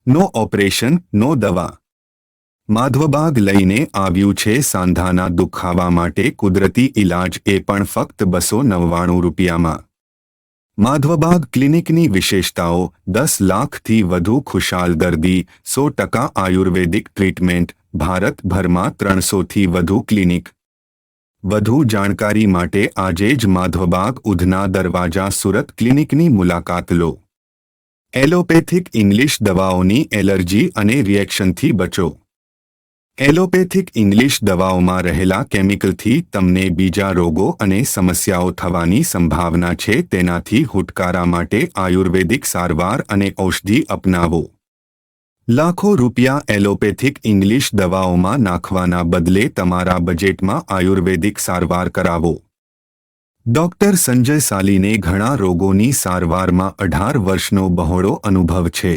નો operation, નો દવા. માધવબાગ લઈને આવ્યું છે સાંધાના દુખાવા માટે કુદરતી ઇલાજ, એ પણ ફક્ત 299 રૂપિયામાં. માધવબાગ ક્લિનિકની વિશેષતાઓ: 10 લાખથી વધુ ખુશાલ દર્દી, 100% આયુર્વેદિક ટ્રીટમેન્ટ, ભારતભરમાં 300થી વધુ ક્લિનિક. વધુ જાણકારી માટે આજે જ માધવબાગ ઉધના દરવાજા સુરત ક્લિનિકની મુલાકાત લો. એલોપેથિક ઇંગ્લિશ દવાઓની એલર્જી અને રિએક્શનથી બચો. એલોપેથિક ઇંગ્લિશ દવાઓમાં રહેલા કેમિકલથી તમને બીજા રોગો અને સમસ્યાઓ થવાની સંભાવના છે. તેનાથી છુટકારા માટે આયુર્વેદિક સારવાર અને ઔષધિ અપનાવો. લાખો રૂપિયા એલોપેથિક ઇંગ્લિશ દવાઓમાં નાખવાના બદલે તમારા બજેટમાં આયુર્વેદિક સારવાર કરાવો. ડૉક્ટર સંજય સાલીને ઘણા રોગોની સારવારમાં 18 વર્ષનો બહોળો અનુભવ છે.